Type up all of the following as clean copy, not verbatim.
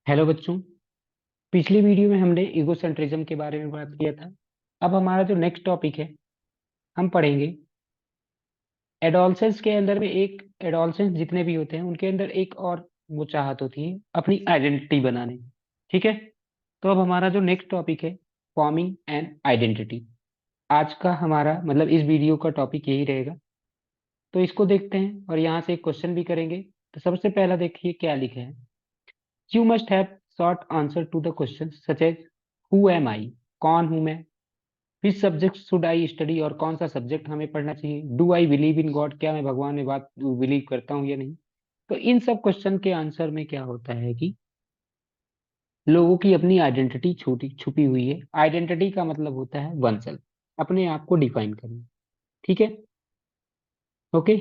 Hello बच्चों। पिछली video में हमने ईगोसेंट्रिज्म के बारे में बात किया था। अब हमारा जो नेक्स्ट टॉपिक है, हम पढ़ेंगे एडोलसेंस के अंदर में। एक एडोलसेंस जितने भी होते हैं उनके अंदर एक और वो चाहत होती है अपनी आइडेंटिटी बनाने। ठीक है। तो अब हमारा जो नेक्स्ट टॉपिक है, फॉर्मिंग एन आइडेंटिटी। आज का हमारा मतलब इस वीडियो का टॉपिक यही रहेगा। तो इसको देखते हैं और यहाँ से एक क्वेश्चन भी करेंगे। तो सबसे पहला देखिए क्या लिखा है। You must have short answer to the question such as who am I, कौन हूं मैं, which subject should I study, और कौन सा सब्जेक्ट हमें पढ़ना चाहिए, do I believe in God, क्या मैं भगवान में बात बिलीव करता हूँ या नहीं। तो इन सब क्वेश्चन के आंसर में क्या होता है कि लोगों की अपनी आइडेंटिटी छोटी छुपी हुई है। आइडेंटिटी का मतलब होता है वन सेल्फ, अपने आप को डिफाइन करना। ठीक है। ओके।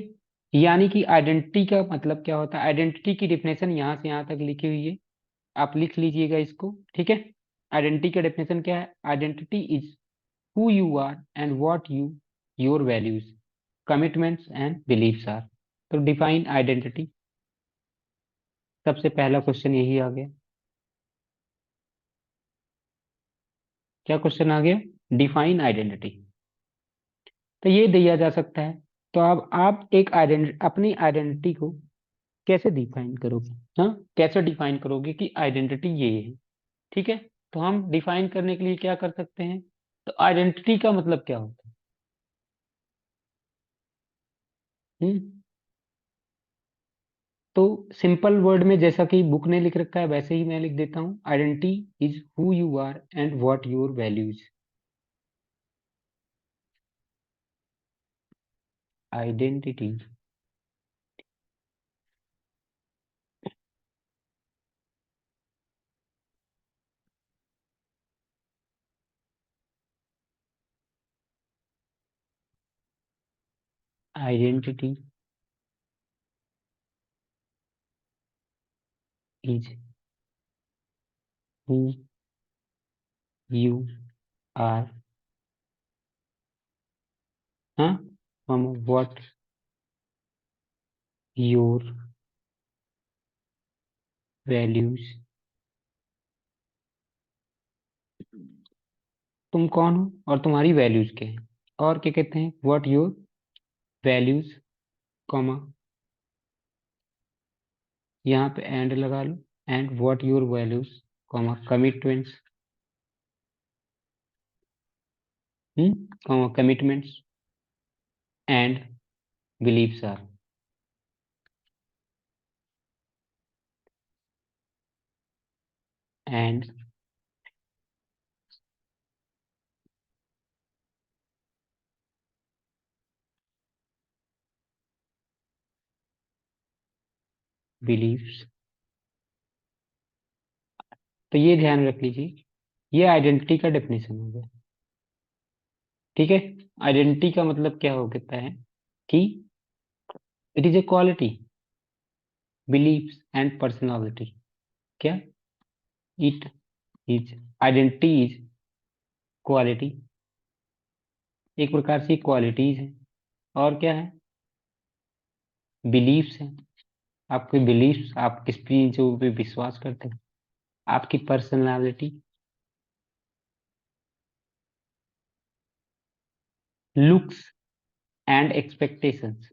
यानी कि आइडेंटिटी का मतलब क्या होता है, आइडेंटिटी की डिफिनेशन यहाँ से यहाँ तक लिखी हुई है, आप लिख लीजिएगा इसको। ठीक है। आइडेंटिटी का डेफिनेशन क्या है, identity is who you are and what your values, commitments and beliefs are। तो डिफाइन आइडेंटिटी, सबसे पहला क्वेश्चन यही आ गया। क्या क्वेश्चन आ गया, डिफाइन आइडेंटिटी। तो ये दिया जा सकता है। तो अब आप एक आइडेंटिटी, अपनी आइडेंटिटी को कैसे डिफाइन करोगे। हाँ, कैसे डिफाइन करोगे कि आइडेंटिटी ये है। ठीक है। तो हम डिफाइन करने के लिए क्या कर सकते हैं, तो आइडेंटिटी का मतलब क्या होता है। तो सिंपल वर्ड में जैसा कि बुक ने लिख रखा है वैसे ही मैं लिख देता हूँ, identity is who you are and what your values. Identity identity is who you are, हाँ, हम व्हाट योर वैल्यूज। तुम कौन हो और तुम्हारी वैल्यूज क्या है। और क्या कहते हैं, व्हाट योर वैल्यूज, कॉमा, यहाँ पे एंड लगा लो, and what your values, comma, commitments, comma, commitments and believes are. And believes. तो ये ध्यान रख लीजिए, ये आइडेंटिटी का डेफिनेशन हो गया। ठीक है। आइडेंटिटी का मतलब क्या हो सकता है कि it is a quality, believes and personality. क्या, it is, identity is quality, एक प्रकार से क्वालिटीज है। और क्या है, बिलीव्स है, आपके बिलीव्स, आप किस भी जो भी विश्वास करते हैं। आपकी personality, looks and expectations.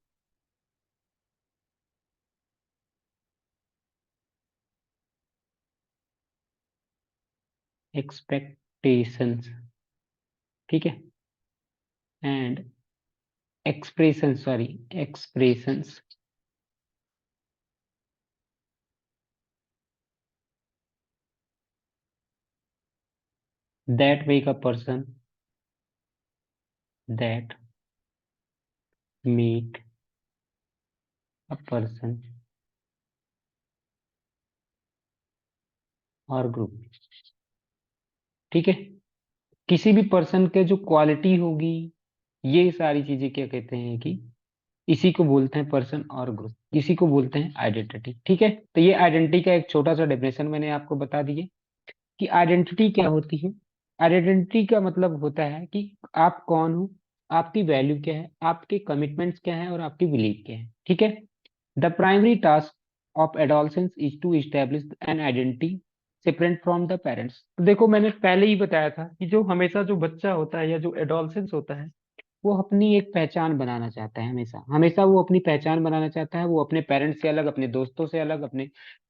Expectations, ठीक है। And expression, sorry, expressions that make a person, that make a person और ग्रुप। ठीक है। किसी भी पर्सन के जो क्वालिटी होगी, ये सारी चीजें क्या कहते हैं कि इसी को बोलते हैं पर्सन और ग्रुप, इसी को बोलते हैं आइडेंटिटी। ठीक है। तो ये आइडेंटिटी का एक छोटा सा डेफिनेशन मैंने आपको बता दिए कि आइडेंटिटी क्या होती है। आइडेंटिटी का मतलब होता है कि आप कौन हो, आपकी वैल्यू क्या है, आपके कमिटमेंट्स क्या है और आपकी बिलीफ क्या है। ठीक है। The primary task of adolescence is to establish an identity separate from the parents. तो देखो मैंने पहले ही बताया था कि जो हमेशा जो बच्चा होता है या जो एडोलसेंस होता है वो अपनी एक पहचान बनाना चाहता है, हमेशा हमेशा वो अपनी पहचान बनाना चाहता है। वो अपने पेरेंट्स से अलग, अपने दोस्तों से अलग, अपने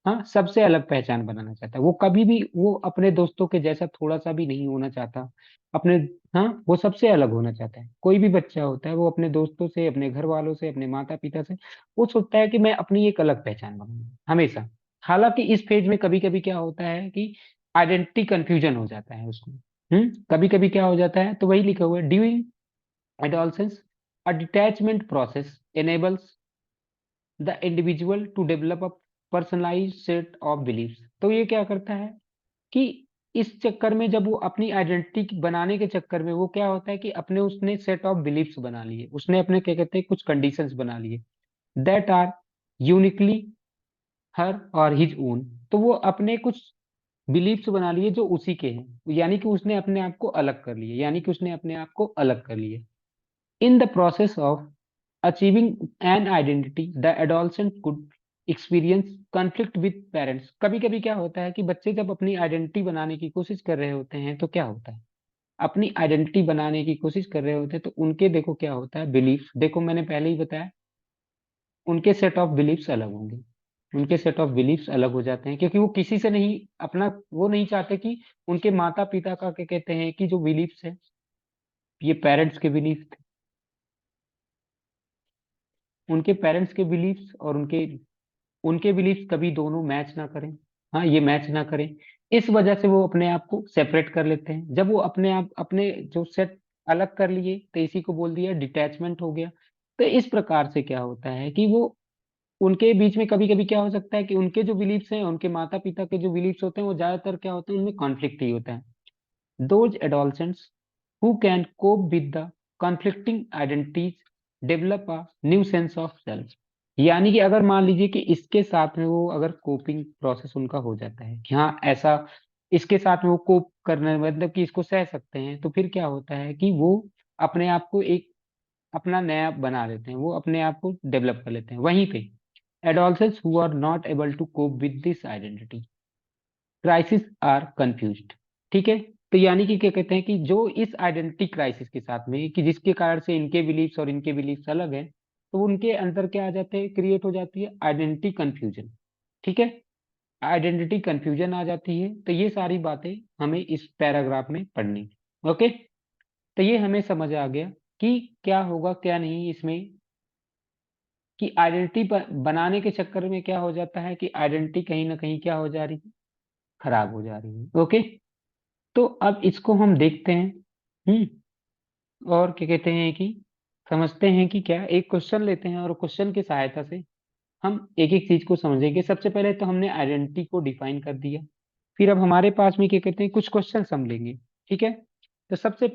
हाँ सबसे अलग पहचान बनाना चाहता है। वो कभी भी वो अपने दोस्तों के जैसा थोड़ा सा भी नहीं होना चाहता अपने। हाँ वो सबसे अलग होना चाहता है। कोई भी बच्चा होता है वो अपने दोस्तों से, अपने घर वालों से, अपने माता पिता से वो सोचता है कि मैं अपनी एक अलग पहचान बनाऊंगा हमेशा। हालांकि इस फेज में कभी कभी क्या होता है कि आइडेंटिटी कंफ्यूजन हो जाता है उसको। कभी कभी क्या हो जाता है, तो वही लिखा हुआ है, during adolescence, a detachment process enables the individual to develop a personalized set of beliefs। तो ये क्या करता है कि इस चक्कर में जब वो अपनी आइडेंटिटी बनाने के चक्कर में वो क्या होता है कि अपने उसने सेट ऑफ बिलीफ्स बना लिए, उसने अपने क्या कहते हैं कुछ कंडीशंस बना लिए, दैट आर यूनिकली हर और हिज ओन। तो वो अपने कुछ बिलीफ्स बना लिए जो उसी के हैं, यानी कि उसने अपने आप को अलग कर लिया, यानी कि उसने अपने आप को अलग कर लिया। In the process of achieving an identity, the adolescent could experience conflict with parents। कभी कभी क्या होता है कि बच्चे जब अपनी आइडेंटिटी बनाने की कोशिश कर रहे होते हैं तो क्या होता है, अपनी आइडेंटिटी बनाने की कोशिश कर रहे होते हैं तो उनके देखो क्या होता है, बिलीफ देखो मैंने पहले ही बताया, उनके सेट ऑफ बिलीफ्स अलग होंगे। उनके सेट ऑफ बिलीफ्स अलग हो जाते हैं क्योंकि वो किसी से नहीं अपना, वो नहीं चाहते कि उनके माता पिता का क्या कहते हैं कि जो बिलीफ्स है ये पेरेंट्स के बिलीफ, उनके पेरेंट्स के बिलीफ्स और उनके उनके बिलीफ कभी दोनों मैच ना करें। हाँ ये मैच ना करें, इस वजह से वो अपने आप को सेपरेट कर लेते हैं। जब वो अपने आप अपने जो सेट अलग कर लिए तो इसी को बोल दिया डिटैचमेंट हो गया। तो इस प्रकार से क्या होता है कि वो उनके बीच में कभी कभी क्या हो सकता है कि उनके जो बिलीफ्स हैं, उनके माता पिता के जो बिलीफ्स होते हैं वो ज्यादातर क्या होते हैं, उनमें कॉन्फ्लिक्ट ही होता है। Those adolescents who can cope with the conflicting identities develop a new sense of self। यानी कि अगर मान लीजिए कि इसके साथ में वो अगर कोपिंग प्रोसेस उनका हो जाता है कि हाँ ऐसा इसके साथ में वो कोप करने मतलब कि इसको सह सकते हैं, तो फिर क्या होता है कि वो अपने आप को एक अपना नया बना लेते हैं, वो अपने आप को डेवलप कर लेते हैं। वहीं पे adolescents who are not able to cope with this identity crisis are confused. ठीक है, तो यानी कि क्या कहते हैं कि जो इस आइडेंटिटी क्राइसिस के साथ में कि जिसके कारण से इनके बिलीफ्स और इनके बिलीफ्स अलग हैं, तो उनके अंदर क्या आ जाते हैं, क्रिएट हो जाती है आइडेंटिटी कंफ्यूजन। ठीक है, आइडेंटिटी कंफ्यूजन आ जाती है। तो ये सारी बातें हमें इस पैराग्राफ में पढ़नी। ओके, तो ये हमें समझ आ गया कि क्या होगा क्या नहीं इसमें, कि आइडेंटिटी बनाने के चक्कर में क्या हो जाता है कि आइडेंटिटी कहीं ना कहीं क्या हो जा रही है, खराब हो जा रही है। ओके, तो अब इसको हम देखते हैं। और क्या कहते हैं कि समझते हैं कि क्या एक क्वेश्चन लेते हैं और क्वेश्चन की सहायता से हम एक एक चीज को समझेंगे। सबसे पहले तो हमने आइडेंटिटी को डिफाइन कर दिया, फिर अब हमारे पास में क्या कहते हैं कुछ क्वेश्चन हम लेंगे। ठीक है, तो सबसे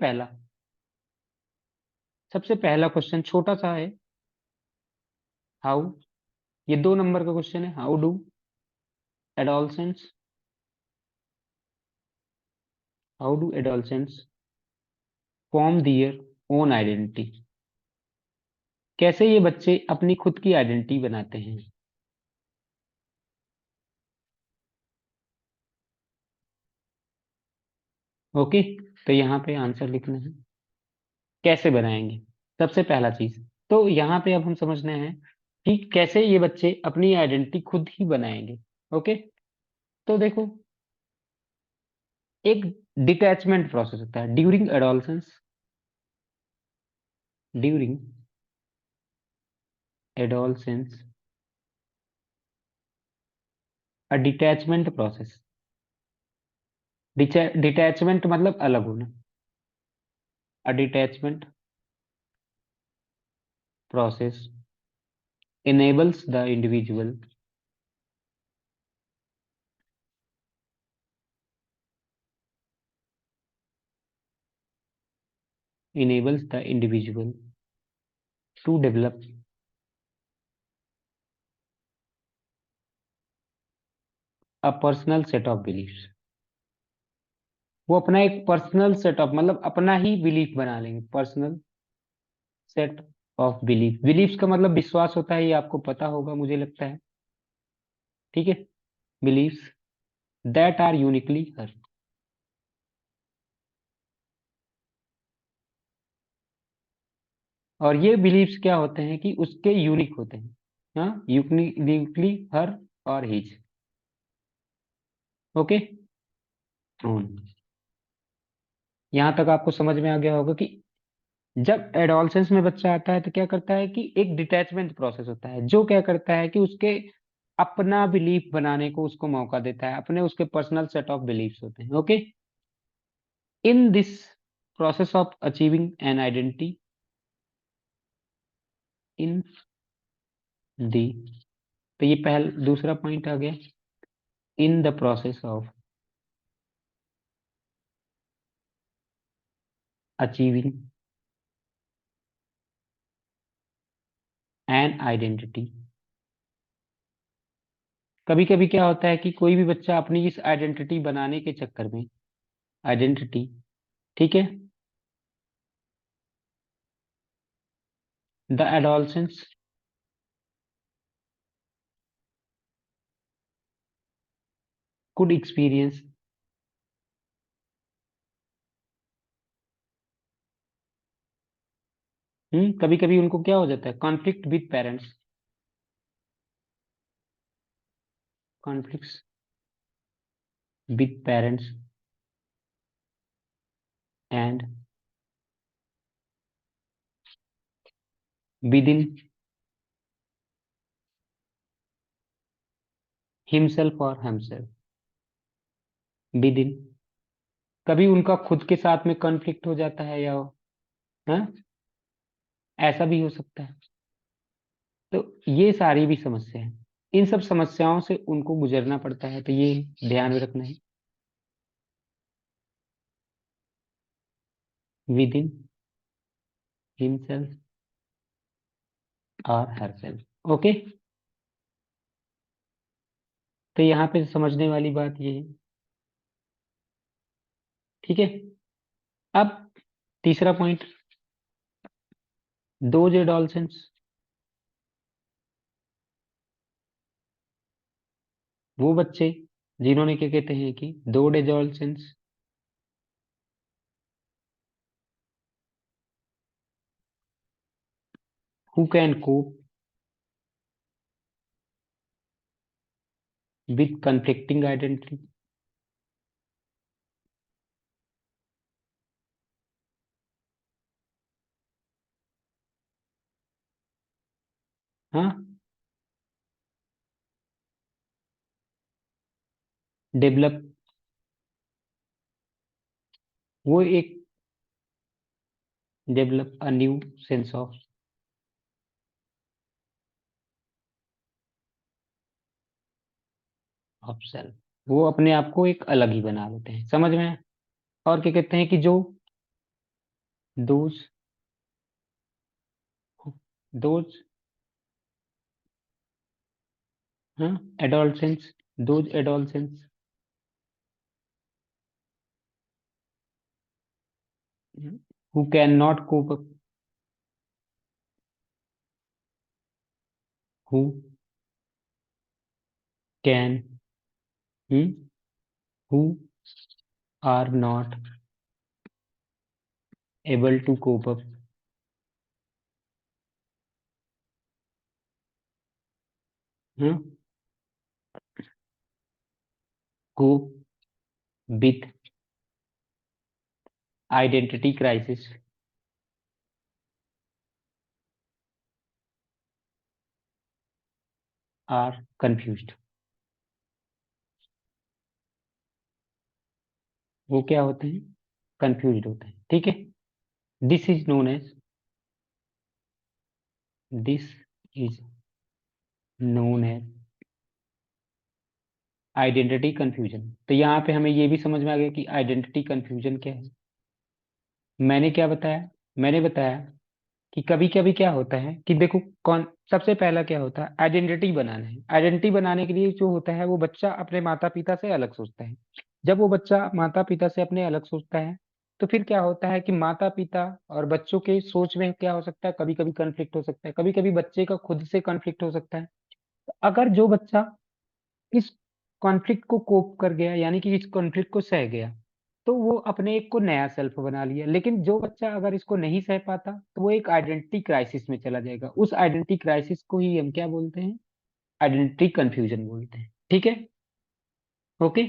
पहला क्वेश्चन छोटा सा है, हाउ, ये 2 नंबर का क्वेश्चन है, adolescents how do adolescents form their own identity. कैसे ये बच्चे अपनी खुद की आइडेंटिटी बनाते हैं। ओके, तो यहाँ पे आंसर लिखना है, कैसे बनाएंगे सबसे पहला चीज। तो यहाँ पे अब हम समझना है कि कैसे ये बच्चे अपनी आइडेंटिटी खुद ही बनाएंगे। ओके, तो देखो एक डिटैचमेंट प्रोसेस होता है during adolescence a detachment process. Detachment मतलब अलग होना, a detachment process enables the individual enables the individual to develop a personal set of beliefs। वो अपना एक पर्सनल सेटअप मतलब अपना ही बिलीफ बना लेंगे, personal set of belief. Belief का मतलब विश्वास होता है, ये आपको पता होगा मुझे लगता है। ठीक है, बिलीफ दैट आर यूनिकली हर। और ये बिलीव्स क्या होते हैं कि उसके यूनिक होते हैं। हाँ, यूनिकली हर और हिज। ओके। यहाँ तक आपको समझ में आ गया होगा कि जब एडोलसेंस में बच्चा आता है तो क्या करता है कि एक डिटैचमेंट प्रोसेस होता है, जो क्या करता है कि उसके अपना बिलीफ बनाने को उसको मौका देता है, अपने उसके पर्सनल सेट ऑफ बिलीफ्स होते हैं। Okay. In this process of achieving an identity in the, तो ये दूसरा पॉइंट आ गया। In the process of achieving an identity, कभी कभी क्या होता है कि कोई भी बच्चा अपनी इस आइडेंटिटी बनाने के चक्कर में, आइडेंटिटी, ठीक है, द एडोलसेंस कुड एक्सपीरियंस, कभी कभी उनको क्या हो जाता है, conflict with parents, conflicts with parents and with in himself और हमसेल्फ, विद इन, कभी उनका खुद के साथ में कॉन्फ्लिक्ट हो जाता है, या हाँ, ऐसा भी हो सकता है। तो ये सारी भी समस्या है, इन सब समस्याओं से उनको गुजरना पड़ता है, तो ये ध्यान में रखना है। विद इन हिमसेल्फ और हरसेल्फ। ओके। तो यहाँ पे समझने वाली बात ये है। ठीक है। अब तीसरा पॉइंट, दोज एडोलसेंस, वो बच्चे जिन्होंने क्या कहते हैं कि दो adolescence who can cope with conflicting identity. हाँ, डेवलप, वो एक develop a new sense of self, वो अपने आप को एक अलग ही बना लेते हैं, समझ में आया? और क्या कहते हैं कि जो दोज दोज हाँ, adolescence, those adolescence who can not cope up, who can, who are not able to cope up, cope with identity crisis, are confused, वो क्या होते हैं, कंफ्यूज्ड होते हैं। ठीक है। This is known as, this is known as identity confusion. तो यहाँ पे हमें ये भी समझ में आ गया कि आइडेंटिटी कंफ्यूजन क्या है। मैंने क्या बताया, मैंने बताया कि कभी कभी क्या होता है कि देखो, कौन सबसे पहला क्या होता है, आइडेंटिटी बनाना है। आइडेंटिटी बनाने के लिए जो होता है वो बच्चा अपने माता पिता से अलग सोचता है। जब वो बच्चा माता पिता से अपने अलग सोचता है, तो फिर क्या होता है कि माता पिता और बच्चों के सोच में क्या हो सकता है, कभी कभी कॉन्फ्लिक्ट हो सकता है, कभी कभी बच्चे का खुद से कॉन्फ्लिक्ट हो सकता है। अगर जो बच्चा इस कॉन्फ्लिक्ट को कोप कर गया, यानी कि इस कॉन्फ्लिक्ट को सह गया, तो वो अपने एक को नया सेल्फ बना लिया। लेकिन जो बच्चा अगर इसको नहीं सह पाता तो वो एक आइडेंटिटी क्राइसिस में चला जाएगा। उस आइडेंटिटी क्राइसिस को ही हम क्या बोलते हैं? आइडेंटिटी कंफ्यूजन बोलते हैं। ठीक है, ओके।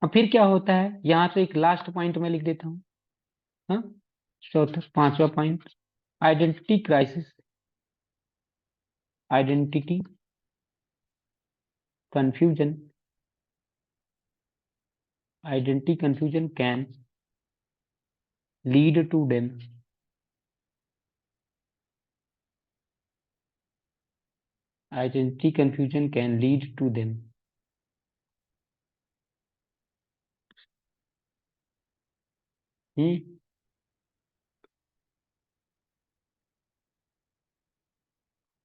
अब फिर क्या होता है, यहाँ से एक लास्ट पॉइंट मैं लिख देता हूँ। हाँ, चौथा पांचवा point, identity crisis, identity confusion, identity confusion can lead to them, identity confusion can lead to them hmm,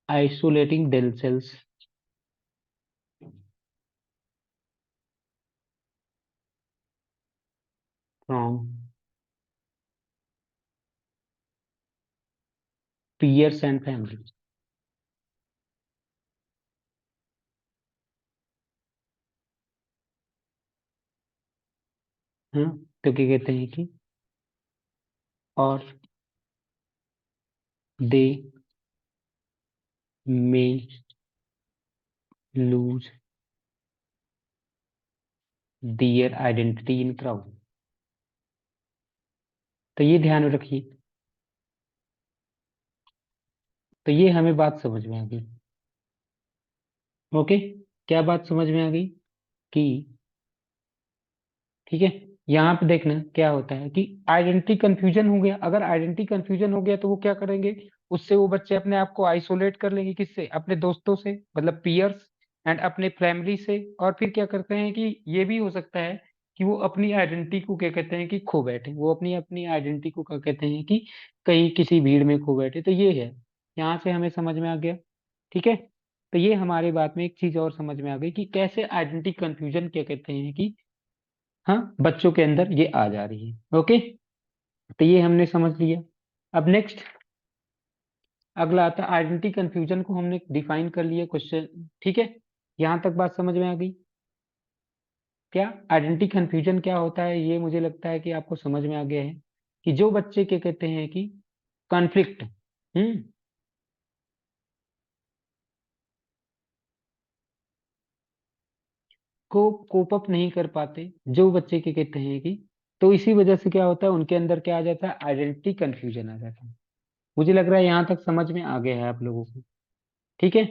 isolating themselves from peers and family। हाँ, तो क्या कहते हैं कि और दे may lose their identity in crowd। तो ये ध्यान में रखिए। तो ये हमें बात समझ में आ गई। ओके, क्या बात समझ में आ गई कि ठीक है, यहाँ पे देखना क्या होता है कि आइडेंटिटी कंफ्यूजन हो गया। अगर आइडेंटिटी कंफ्यूजन हो गया तो वो क्या करेंगे, उससे वो बच्चे अपने आप को आइसोलेट कर लेंगे। किससे? अपने दोस्तों से, मतलब पीयर्स, एंड अपने फैमिली से। और फिर क्या करते हैं कि ये भी हो सकता है कि वो अपनी आइडेंटिटी को क्या कहते हैं कि खो बैठे। वो अपनी अपनी आइडेंटिटी को क्या कहते हैं कि कहीं किसी भीड़ में खो बैठे। तो ये है, यहाँ से हमें समझ में आ गया। ठीक है, तो ये हमारी बात में एक चीज और समझ में आ गई कि कैसे आइडेंटिटी कंफ्यूजन क्या कहते हैं कि हाँ बच्चों के अंदर ये आ जा रही है। ओके, तो ये हमने समझ लिया। अब नेक्स्ट अगला आता है आइडेंटिटी कंफ्यूजन को हमने डिफाइन कर लिया क्वेश्चन। ठीक है, यहां तक बात समझ में आ गई। क्या आइडेंटिटी कंफ्यूजन क्या होता है, ये मुझे लगता है कि आपको समझ में आ गया है कि जो बच्चे क्या कहते हैं कि कॉन्फ्लिक्ट को कोप अप नहीं कर पाते, जो बच्चे क्या कहते हैं कि तो इसी वजह से क्या होता है, उनके अंदर क्या आ जाता है, आइडेंटिटी कंफ्यूजन आ जाता है। मुझे लग रहा है यहां तक समझ में आ गया है आप लोगों को। ठीक है,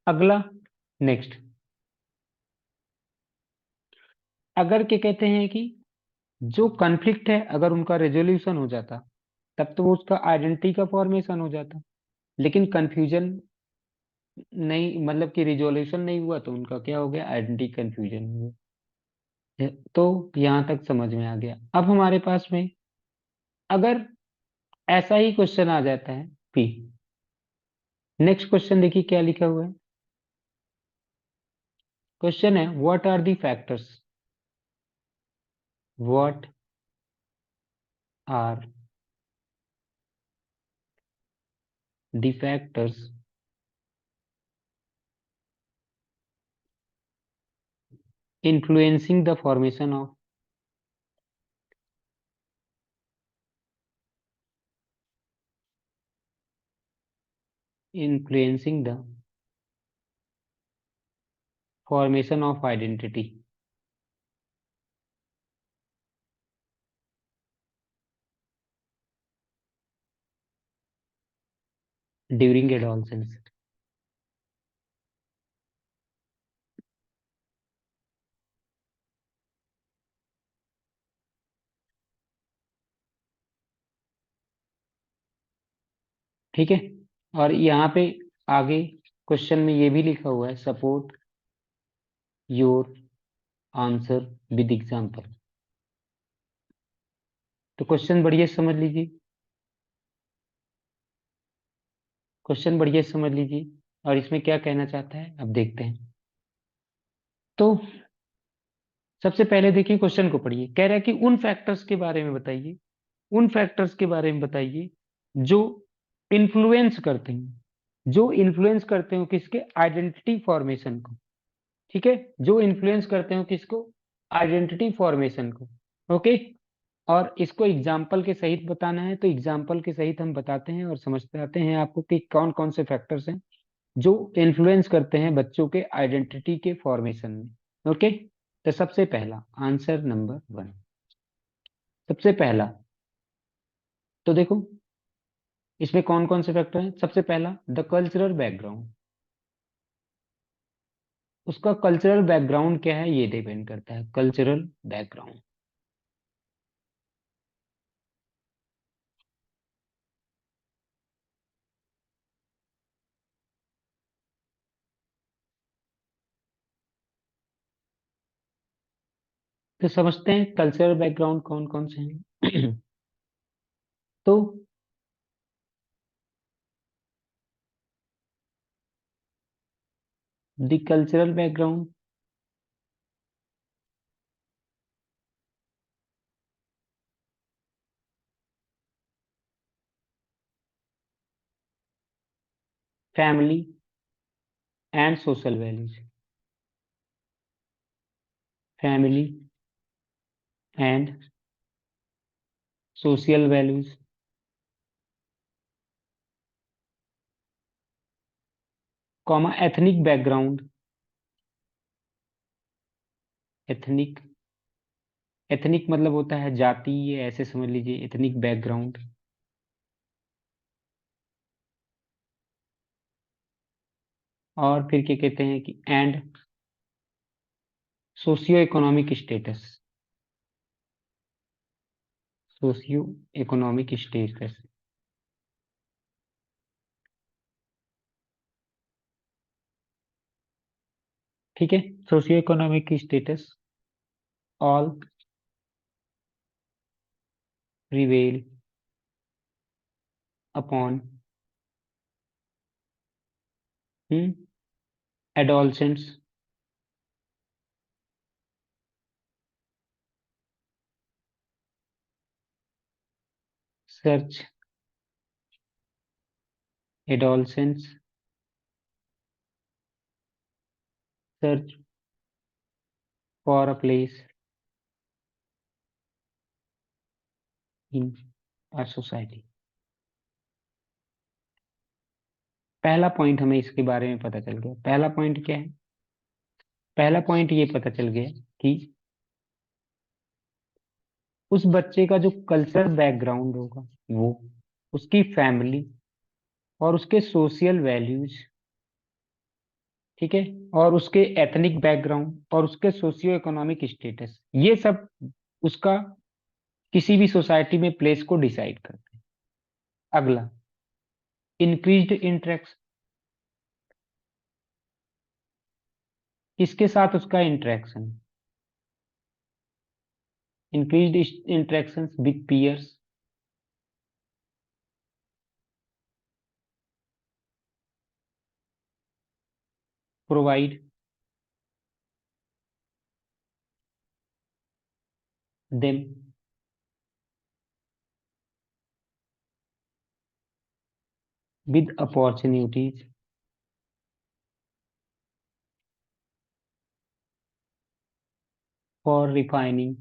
अगला नेक्स्ट, अगर क्या कहते हैं कि जो कॉन्फ्लिक्ट है अगर उनका रेजोल्यूशन हो जाता तब तो वो उसका आइडेंटिटी का फॉर्मेशन हो जाता। लेकिन कंफ्यूजन नहीं, मतलब कि रिजोल्यूशन नहीं हुआ तो उनका क्या हो गया, आइडेंटिटी कंफ्यूजन हो गया। तो यहाँ तक समझ में आ गया। अब हमारे पास में अगर ऐसा ही क्वेश्चन आ जाता है पी, नेक्स्ट क्वेश्चन देखिए क्या लिखा हुआ है। क्वेश्चन है what are the factors, what are the factors influencing the formation of, influencing the formation of identity during adolescence। ठीक है, और यहाँ पे आगे क्वेश्चन में ये भी लिखा हुआ है support your answer with example. तो क्वेश्चन बढ़िया से समझ लीजिए, क्वेश्चन बढ़िया से समझ लीजिए और इसमें क्या कहना चाहता है अब देखते हैं। तो सबसे पहले देखिए क्वेश्चन को पढ़िए, कह रहा है कि उन फैक्टर्स के बारे में बताइए, उन फैक्टर्स के बारे में बताइए जो इन्फ्लुएंस करते हैं, किसके आइडेंटिटी फॉर्मेशन को। ठीक है, जो इन्फ्लुएंस करते हो किसको, आइडेंटिटी फॉर्मेशन को। ओके, और इसको एग्जाम्पल के सहित बताना है तो एग्जाम्पल के सहित हम बताते हैं और समझते आते हैं आपको कि कौन कौन से फैक्टर्स हैं जो इन्फ्लुएंस करते हैं बच्चों के आइडेंटिटी के फॉर्मेशन में। ओके, तो सबसे पहला आंसर नंबर 1, सबसे पहला। तो देखो इसमें कौन कौन से फैक्टर हैं। सबसे पहला द कल्चरल बैकग्राउंड, उसका कल्चरल बैकग्राउंड क्या है ये डिपेंड करता है, कल्चरल बैकग्राउंड। तो समझते हैं कल्चरल बैकग्राउंड कौन कौन से हैं। तो the cultural background, family and social values, family and social values, comma ethnic background, ethnic, ethnic मतलब होता है जातीय, ऐसे समझ लीजिए एथनिक बैकग्राउंड। और फिर क्या कहते हैं कि and socio economic status, socio economic status. ठीक है, socio economic status all prevail upon adolescents search, adolescents search for a place in a society. पहला पॉइंट हमें इसके बारे में पता चल गया। पहला पॉइंट क्या है, पहला पॉइंट ये पता चल गया कि उस बच्चे का जो कल्चरल बैकग्राउंड होगा वो, उसकी फैमिली और उसके सोशल वैल्यूज, ठीक है, और उसके एथनिक बैकग्राउंड और उसके सोशियो इकोनॉमिक स्टेटस, ये सब उसका किसी भी सोसाइटी में प्लेस को डिसाइड करते हैं। अगला इंक्रीज्ड इंटरेक्शन, किसके साथ उसका interaction, increased interaction with peers, provide them with opportunities for refining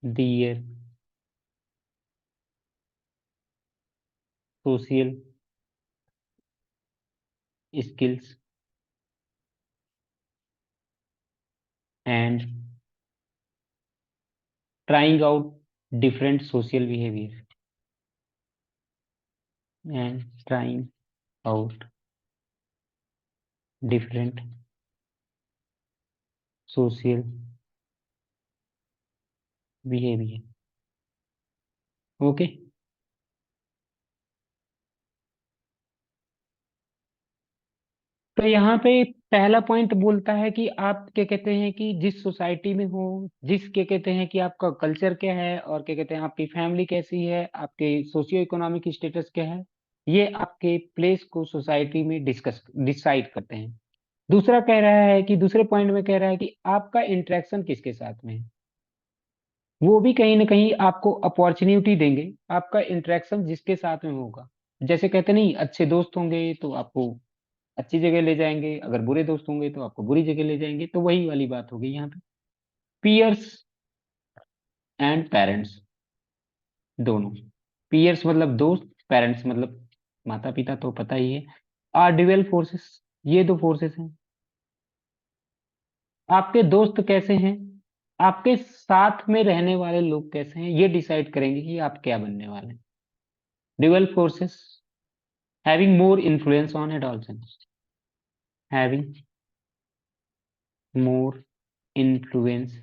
their social skills and trying out different social behavior and trying out different social behavior। Okay, तो यहाँ पे पहला पॉइंट बोलता है कि आप क्या कहते हैं कि जिस सोसाइटी में हो, जिस क्या कहते हैं कि आपका कल्चर क्या है और क्या कहते हैं आपकी फैमिली कैसी है, आपके सोशियो इकोनॉमिक स्टेटस क्या है, ये आपके प्लेस को सोसाइटी में डिस्कस डिसाइड करते हैं। दूसरा कह रहा है कि दूसरे पॉइंट में कह रहा है कि आपका इंटरेक्शन किसके साथ में है, वो भी कहीं ना कहीं आपको अपॉर्चुनिटी देंगे। आपका इंटरेक्शन जिसके साथ में होगा, जैसे कहते नहीं, अच्छे दोस्त होंगे तो आपको अच्छी जगह ले जाएंगे, अगर बुरे दोस्त होंगे तो आपको बुरी जगह ले जाएंगे, तो वही वाली बात हो गई यहाँ पे। पीयर्स एंड पेरेंट्स दोनों, पीयर्स मतलब दोस्त, पेरेंट्स मतलब माता पिता, तो पता ही है। आर ड्यूअल फोर्सेस, ये दो फोर्सेस हैं। आपके दोस्त कैसे हैं, आपके साथ में रहने वाले लोग कैसे हैं, ये डिसाइड करेंगे कि आप क्या बनने वाले हैं। Dual forces having more influence on adolescence, having more influence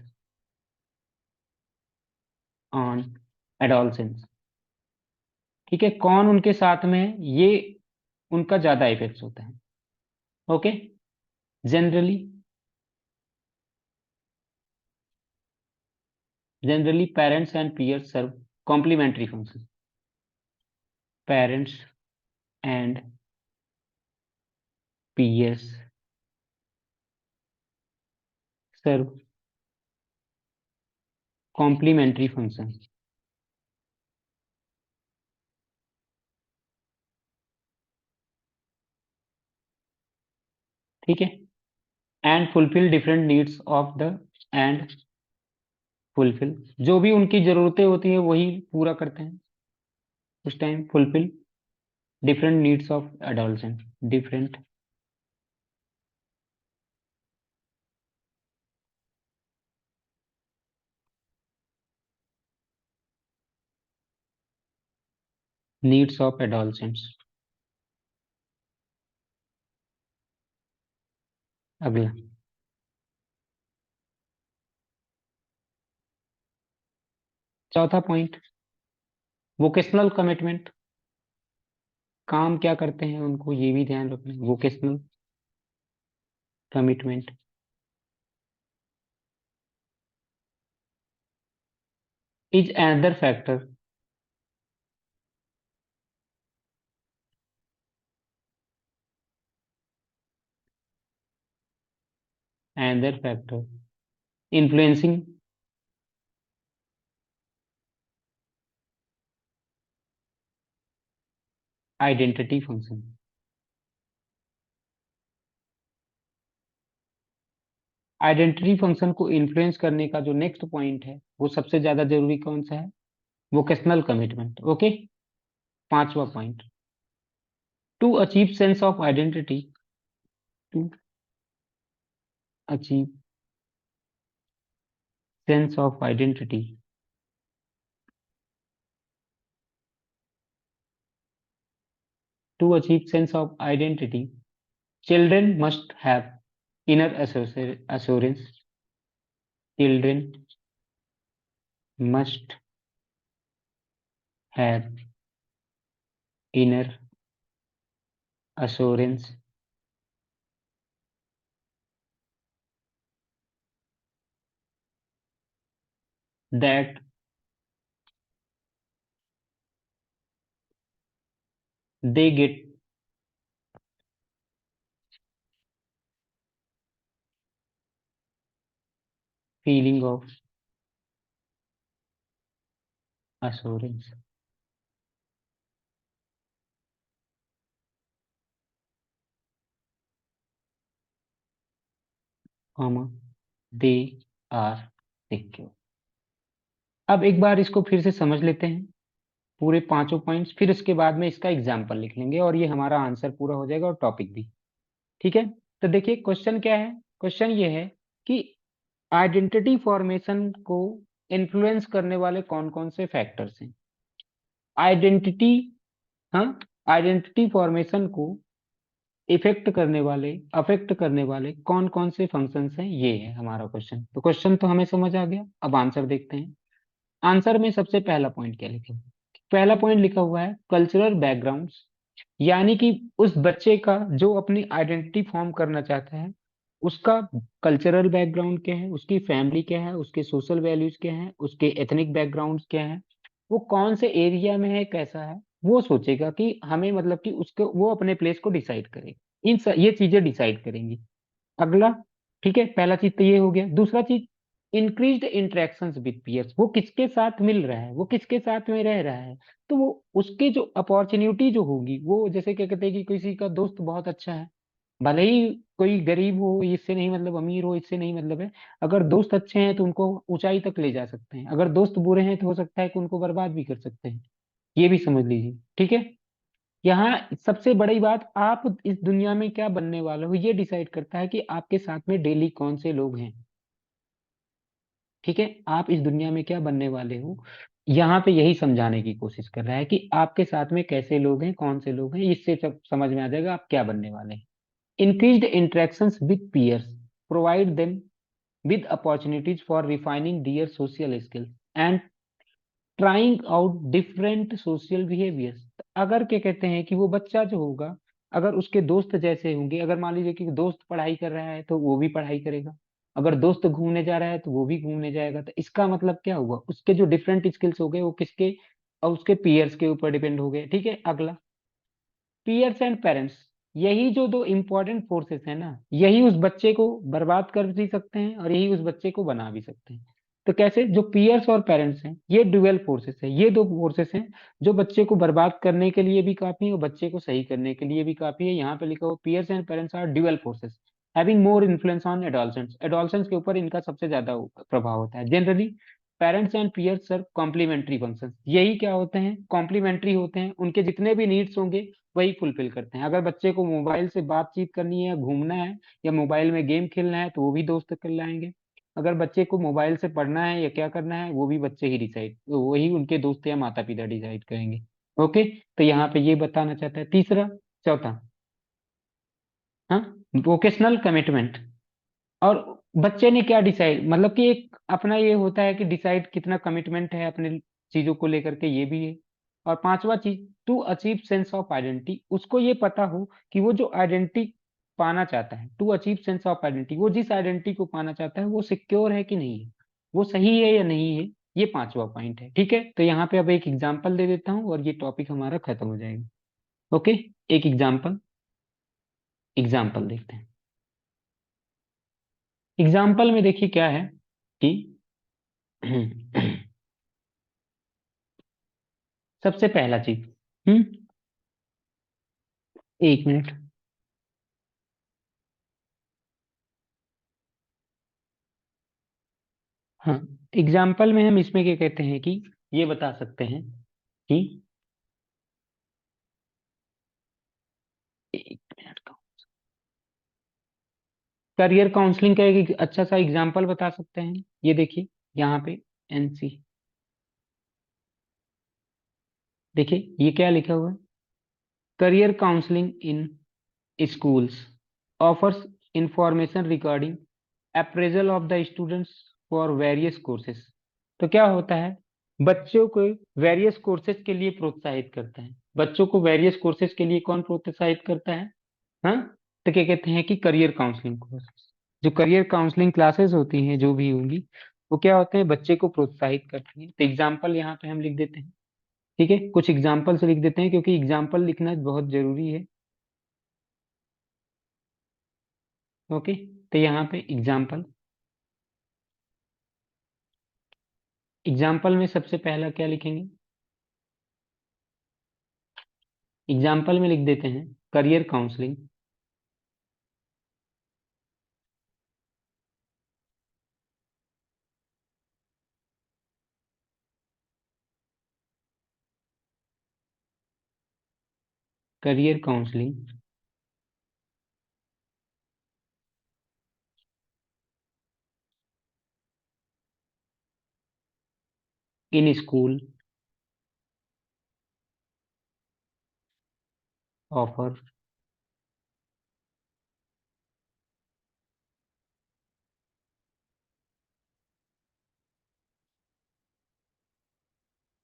on adolescence. ठीक है, कौन उनके साथ में है, ये उनका ज्यादा इफेक्ट होता है। Okay, generally parents and peers serve complementary function. Parents and peers serve complementary function. ठीक है, and fulfil different needs of the, and fulfil, जो भी उनकी जरूरतें होती हैं वही पूरा करते हैं उस time. Fulfil different needs of adolescent, different needs of adolescents. अगला, चौथा पॉइंट, वोकेशनल कमिटमेंट। काम क्या करते हैं उनको ये भी ध्यान रखना है। Vocational commitment is another factor, another factor influencing identity function. Identity function को इन्फ्लुएंस करने का जो नेक्स्ट पॉइंट है, वो सबसे ज्यादा जरूरी कौन सा है, वोकेशनल कमिटमेंट। ओके, पांचवा point, to achieve sense of identity, to achieve sense of identity, to achieve sense of identity, children must have inner assurance. Children must have inner assurance that they get feeling of assurance, comma, they are secure। अब एक बार इसको फिर से समझ लेते हैं, पूरे पांचों पॉइंट्स, फिर उसके बाद में इसका एग्जाम्पल लिख लेंगे और ये हमारा आंसर पूरा हो जाएगा और टॉपिक भी। ठीक है, तो देखिए क्वेश्चन क्या है। क्वेश्चन ये है कि आइडेंटिटी फॉर्मेशन को इन्फ्लुएंस करने वाले कौन कौन से फैक्टर्स हैं। आइडेंटिटी, हाँ, आइडेंटिटी फॉर्मेशन को इफेक्ट करने वाले, अफेक्ट करने वाले कौन कौन से फंक्शंस हैं, ये है हमारा क्वेश्चन। तो क्वेश्चन तो हमें समझ आ गया, अब आंसर देखते हैं। आंसर में सबसे पहला पॉइंट क्या लिखा है, पहला पॉइंट लिखा हुआ है कल्चरल बैकग्राउंड्स, यानी कि उस बच्चे का जो अपनी आइडेंटिटी फॉर्म करना चाहता है, उसका कल्चरल बैकग्राउंड क्या है, उसकी फैमिली क्या है, उसके सोशल वैल्यूज क्या है, उसके एथनिक बैकग्राउंड क्या है, वो कौन से एरिया में है, कैसा है, वो सोचेगा कि हमें मतलब कि उसको वो अपने प्लेस को डिसाइड करे। ये चीजें डिसाइड करेंगी। अगला, ठीक है, पहला चीज तो ये हो गया। दूसरा चीज, इंक्रीज्ड इंटरेक्शंस विद पीयर्स, वो किसके साथ मिल रहा है, वो किसके साथ में रह रहा है, तो वो उसके जो अपॉर्चुनिटी जो होगी, वो जैसे क्या कहते हैं कि किसी का दोस्त बहुत अच्छा है, भले ही कोई गरीब हो, इससे नहीं मतलब, अमीर हो इससे नहीं मतलब है, अगर दोस्त अच्छे हैं तो उनको ऊंचाई तक ले जा सकते हैं, अगर दोस्त बुरे हैं तो हो सकता है कि उनको बर्बाद भी कर सकते हैं। ये भी समझ लीजिए, ठीक है। यहाँ सबसे बड़ी बात, आप इस दुनिया में क्या बनने वाले हो ये डिसाइड करता है कि आपके साथ में डेली कौन से लोग हैं। ठीक है, आप इस दुनिया में क्या बनने वाले हो, यहाँ पे यही समझाने की कोशिश कर रहा है कि आपके साथ में कैसे लोग हैं, कौन से लोग हैं, इससे सब समझ में आ जाएगा आप क्या बनने वाले हैं। Increased interactions with peers provide them with opportunities for refining their social skills and trying out different social behaviors। अगर क्या कहते हैं कि वो बच्चा जो होगा, अगर उसके दोस्त जैसे होंगे, अगर मान लीजिए कि दोस्त पढ़ाई कर रहा है तो वो भी पढ़ाई करेगा, अगर दोस्त घूमने जा रहा है तो वो भी घूमने जाएगा, तो इसका मतलब क्या हुआ, उसके जो डिफरेंट स्किल्स हो गए वो किसके, और उसके पीयर्स के ऊपर डिपेंड हो गए। ठीक है, अगला, पीयर्स एंड पेरेंट्स, यही जो दो इंपॉर्टेंट फोर्सेस है ना, यही उस बच्चे को बर्बाद कर भी सकते हैं और यही उस बच्चे को बना भी सकते हैं। तो कैसे, जो पीयर्स और पेरेंट्स हैं ये ड्यूअल फोर्सेस है, ये दो फोर्सेस हैं जो बच्चे को बर्बाद करने के लिए भी काफी है और बच्चे को सही करने के लिए भी काफी है। यहाँ पे लिखा हुआ, peers and parents are dual forces having more influence on adolescents, adolescents के ऊपर इनका सबसे ज्यादा प्रभाव होता है। Generally parents and peers serve complementary function, यही क्या होते हैं, कॉम्प्लीमेंट्री होते हैं, उनके जितने भी नीड्स होंगे वही फुलफिल करते हैं। अगर बच्चे को मोबाइल से बातचीत करनी है, घूमना है या मोबाइल में गेम खेलना है तो वो भी दोस्त कर लाएंगे। अगर बच्चे को मोबाइल से पढ़ना है या क्या करना है वो भी बच्चे ही डिसाइड, वही उनके दोस्त या माता पिता डिसाइड करेंगे। ओके, तो यहाँ पे ये बताना चाहता है। तीसरा, चौथा, हाँ, वोकेशनल कमिटमेंट। और बच्चे ने क्या डिसाइड, मतलब कि एक अपना ये होता है कि डिसाइड कितना कमिटमेंट है अपने चीजों को लेकर के, ये भी है। और पांचवा चीज, to achieve sense of identity, उसको ये पता हो कि वो जो आइडेंटिटी पाना चाहता है, to achieve sense of identity, वो जिस आइडेंटिटी को पाना चाहता है वो सिक्योर है कि नहीं है, वो सही है या नहीं है, ये पांचवा पॉइंट है। ठीक है, तो यहाँ पे अब एक एग्जाम्पल दे देता हूँ और ये टॉपिक हमारा खत्म हो जाएगा। ओके, एक एग्जाम्पल, एग्जाम्पल देखते हैं। एग्जाम्पल में देखिए क्या है कि सबसे पहला चीज, हम्म, एक मिनट, हाँ, एग्जाम्पल में हम इसमें क्या कहते हैं कि ये बता सकते हैं कि, एक मिनट का, करियर काउंसलिंग का एक अच्छा सा एग्जाम्पल बता सकते हैं। ये देखिए यहाँ पे, एनसी, देखिए ये क्या लिखा हुआ है, career counselling in schools offers information regarding appraisal of the students for various courses। तो क्या होता है, बच्चों को वेरियस कोर्सेज के लिए प्रोत्साहित करता है, बच्चों को वेरियस कोर्सेज के लिए कौन प्रोत्साहित करता है, हाँ, तो क्या कहते हैं कि करियर काउंसलिंग कोर्सेज, जो करियर काउंसलिंग क्लासेस होती हैं जो भी होंगी, वो क्या होते हैं, बच्चे को प्रोत्साहित करती हैं। तो एग्जाम्पल यहाँ पे हम लिख देते हैं। ठीक है, कुछ एग्जाम्पल से लिख देते हैं क्योंकि एग्जाम्पल लिखना बहुत जरूरी है। ओके, तो यहाँ पे एग्जाम्पल, एग्जाम्पल में सबसे पहला क्या लिखेंगे, एग्जाम्पल में लिख देते हैं career counselling, career counselling in school offer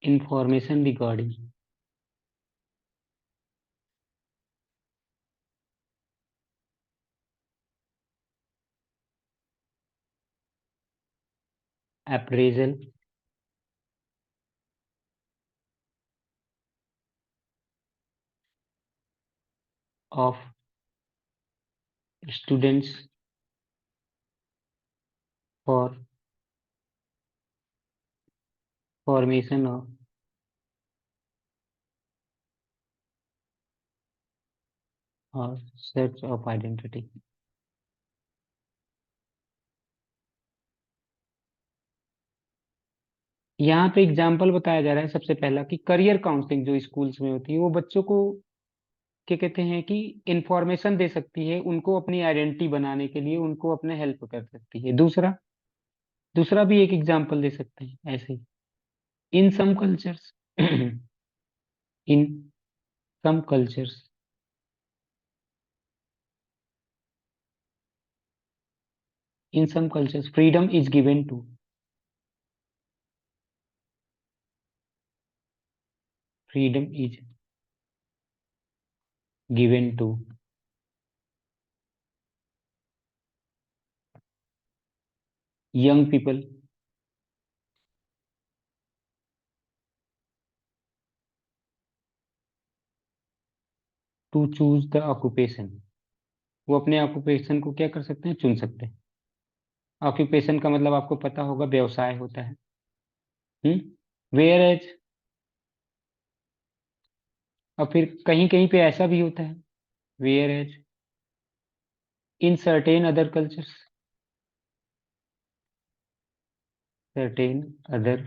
information regarding appraisal of students for formation of और सर्च ऑफ आइडेंटिटी। यहाँ पे एग्जाम्पल बताया जा रहा है सबसे पहला कि करियर काउंसलिंग जो स्कूल्स में होती है वो बच्चों को क्या कहते हैं कि इंफॉर्मेशन दे सकती है, उनको अपनी आइडेंटिटी बनाने के लिए उनको अपने हेल्प कर सकती है। दूसरा दूसरा भी एक एग्जाम्पल दे सकते हैं ऐसे ही। In some cultures in some cultures in some cultures freedom is given to freedom is given to young people to choose the occupation. वो अपने ऑक्यूपेशन को क्या कर सकते हैं, चुन सकते हैं। ऑक्यूपेशन का मतलब आपको पता होगा, व्यवसाय होता है। वेयर एज, और फिर कहीं कहीं पे ऐसा भी होता है, whereas in certain other cultures, certain other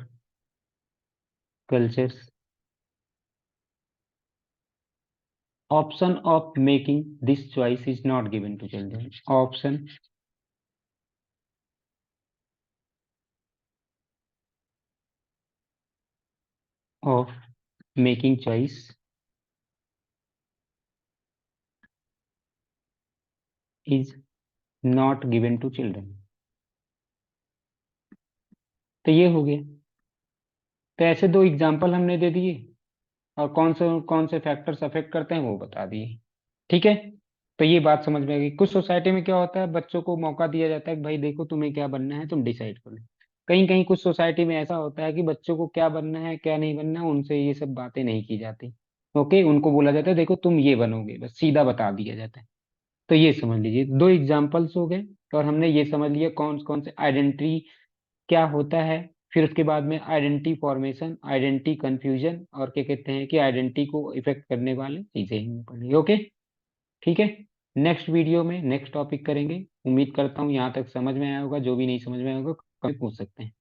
cultures option of making this choice is not given to children. Option of making choice is not given to children. तो ये हो गया। तो ऐसे दो एग्जाम्पल हमने दे दिए, और कौन से फैक्टर्स अफेक्ट करते हैं वो बता दिए। ठीक है। तो ये बात समझ में आ गई। कुछ सोसाइटी में क्या होता है, बच्चों को मौका दिया जाता है कि भाई देखो तुम्हें क्या बनना है, तुम डिसाइड करो। कहीं कहीं कुछ सोसाइटी में ऐसा होता है कि बच्चों को क्या बनना है क्या नहीं बनना है उनसे ये सब बातें नहीं की जाती। ओके, उनको बोला जाता है देखो तुम ये बनोगे, बस सीधा बता दिया जाता है। तो ये समझ लीजिए, दो एग्जाम्पल्स हो गए। और हमने ये समझ लिया कौन कौन से आइडेंटिटी क्या होता है। फिर उसके बाद में आइडेंटिटी फॉर्मेशन, आइडेंटिटी कंफ्यूजन, और क्या कहते हैं कि आइडेंटिटी को इफेक्ट करने वाले चीजें ही पढ़ी। ओके, ठीक है। नेक्स्ट वीडियो में नेक्स्ट टॉपिक करेंगे। उम्मीद करता हूँ यहाँ तक समझ में आया होगा। जो भी नहीं समझ में आया होगा कभी पूछ सकते हैं।